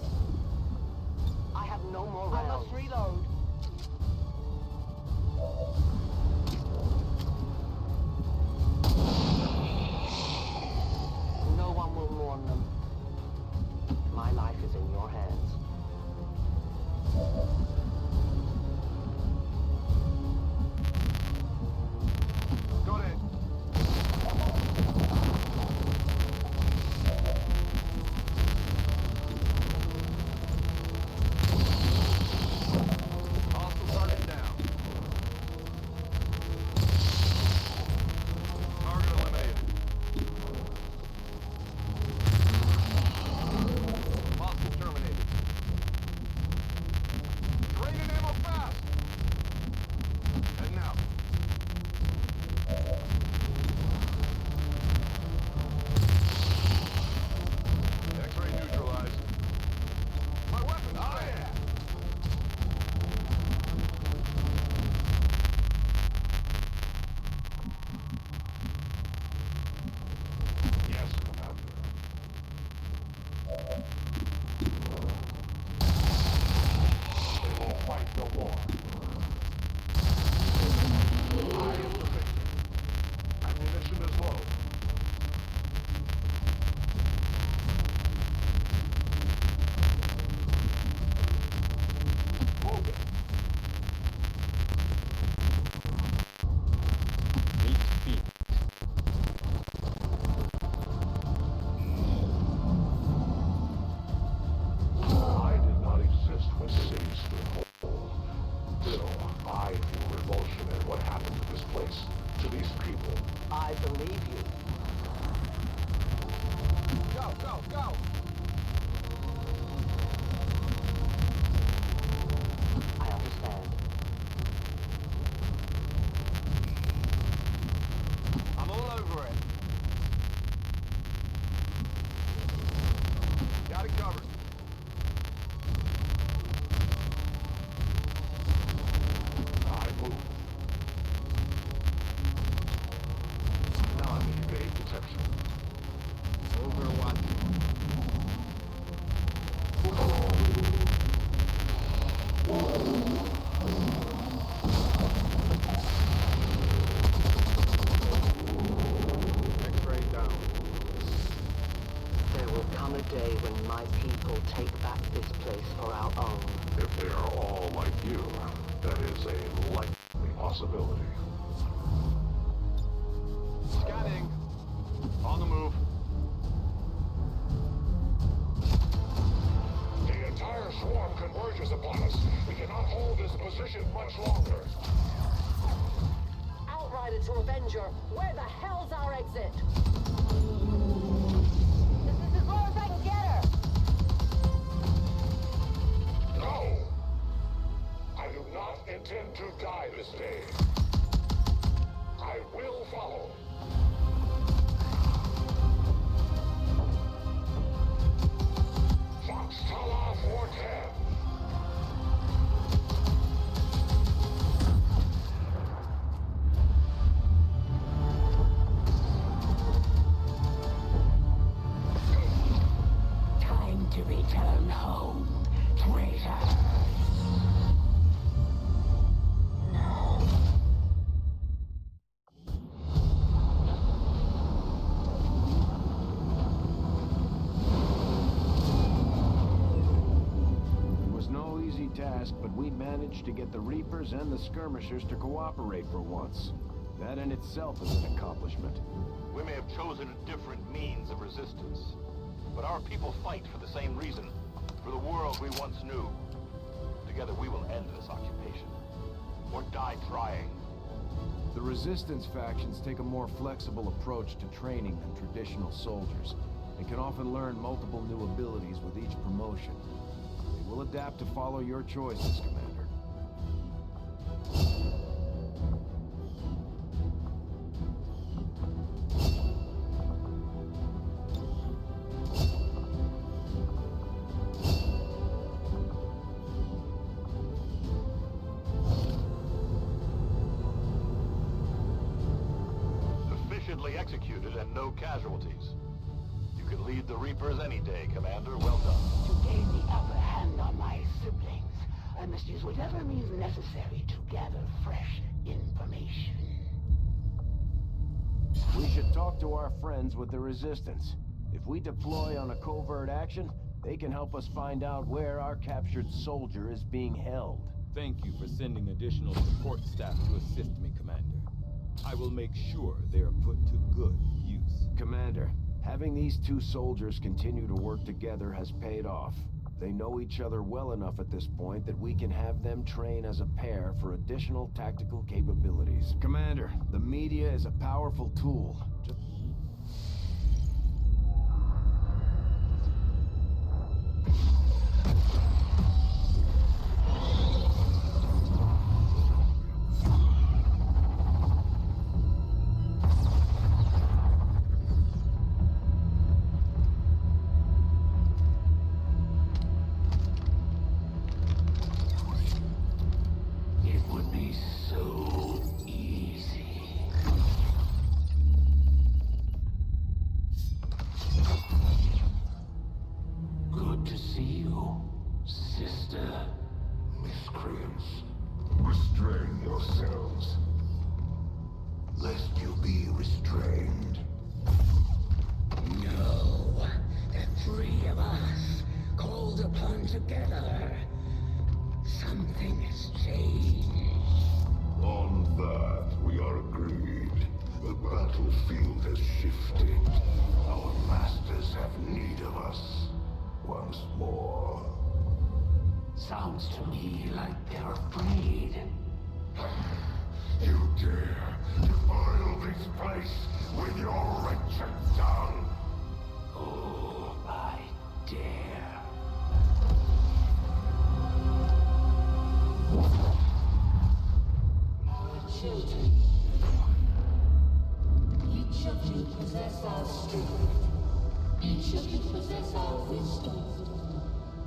I have no more rounds. I must reload. No one will mourn them. My life is in your hands. Got it. Hostile target down. Target eliminated. Hostile terminated. Draining ammo fast. And now. X-ray neutralized. My weapon! Oh yeah! Yes, Commander. They will fight no more. I am the victor. Ammunition is low. Move it. Meet feet. I did not exist when cities stood whole. Still, I feel revulsion at what happened to this place, to these people. I believe you. Go, go, go! I understand. I'm all over it. Got it covered. I move. Non-evade detection. Overwatch. X-ray down. There will come a day when my people take back this place for our own. If they are all like you, that is a likely possibility. Scanning. On the move. The entire swarm converges upon us. We cannot hold this position much longer. Outrider to Avenger, where the hell's our exit? This is as low as I can get her. No! I do not intend to die this day. I will follow. Fox Tala 410. Time to return home, traitor. It was no easy task, but we managed to get the Reapers and the Skirmishers to cooperate for once. That in itself is an accomplishment. We may have chosen a different means of resistance, but our people fight for the same reason, for the world we once knew. Together we will end this occupation, or die trying. The Resistance factions take a more flexible approach to training than traditional soldiers, and can often learn multiple new abilities with each promotion. They will adapt to follow your choices, Commander. Efficiently executed and no casualties. You can lead the Reapers any day, Commander. Well done. To gain the upper hand on my siblings, I must use whatever means necessary to gather fresh information. We should talk to our friends with the Resistance. If we deploy on a covert action, they can help us find out where our captured soldier is being held. Thank you for sending additional support staff to assist me, Commander. I will make sure they are put to good use. Commander, having these two soldiers continue to work together has paid off. They know each other well enough at this point that we can have them train as a pair for additional tactical capabilities. Commander, the media is a powerful tool. It would be so easy. Good to see you, sister. Miscreants, restrain yourselves, lest you be restrained. No, the three of us, called upon together. Something has changed. On that, we are agreed. The battlefield has shifted. Our masters have need of us once more. Sounds to me like they're afraid. You dare defile this place with your wretched tongue? Oh, I dare. Our children. Each of you possess our strength. Each of you possess our wisdom.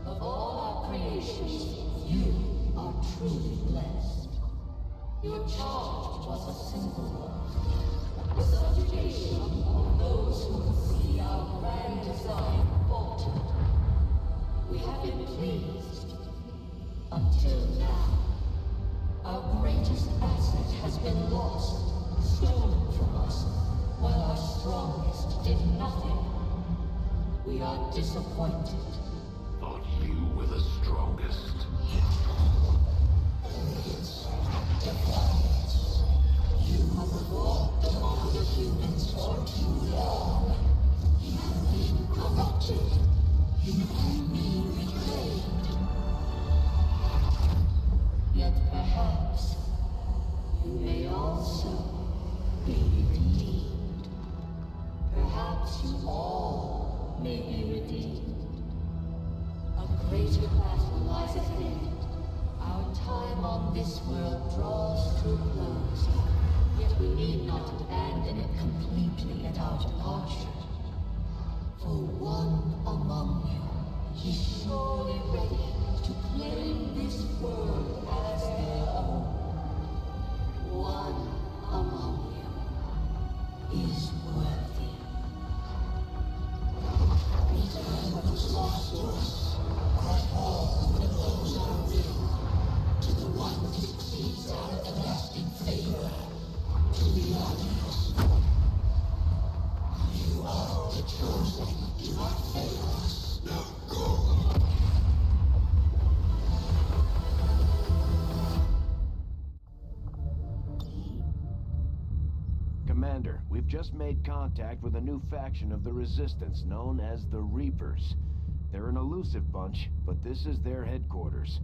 Of all our creations, you are truly blessed. Your charge was a simple one. The subjugation of those who would see our grand design faltered. We have been pleased. Until now. Our greatest asset has been lost, stolen from us, while our strongest did nothing. We are disappointed. Thought you were the strongest. You have walked among the humans for too long. You have been corrupted. You can be reclaimed. Yet perhaps you may also be redeemed. Perhaps you all may be redeemed. A greater battle lies ahead. Our time on this world draws to a close. Yet we need not abandon it completely at our departure. For one among you is surely ready to claim this world as their own. One among you is worthy. The time was lost to us. Grant all that those are will to the one who succeeds our everlasting favor. To the others. You are the chosen. Do not fail us. Now go. Commander, we've just made contact with a new faction of the Resistance known as the Reapers. They're an elusive bunch, but this is their headquarters.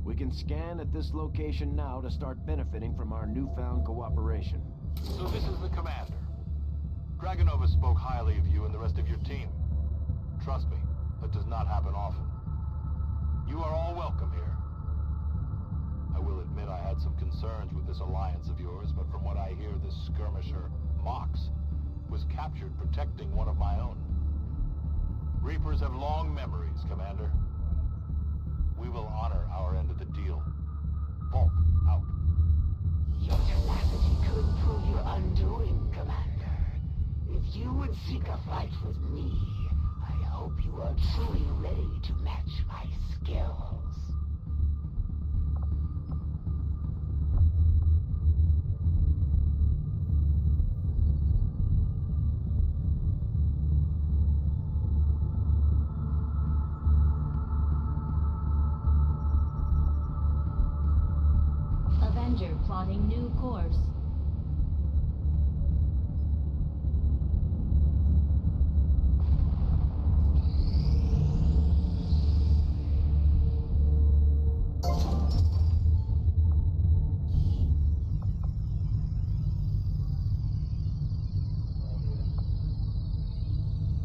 We can scan at this location now to start benefiting from our newfound cooperation. So this is the Commander. Dragonova spoke highly of you and the rest of your team. Trust me, that does not happen often. You are all welcome here. I will admit I had some concerns with this alliance of yours, but from what I hear, this skirmisher, Mox, was captured protecting one of my own. Reapers have long memories, Commander. We will honor our end of the deal. Volk, out. Your tenacity could prove your undoing, Commander. If you would and seek a fight with me. I hope you are truly ready to match my skills. Avenger plotting new course.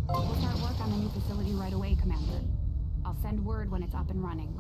We'll start work on the new facility right away, Commander. I'll send word when it's up and running.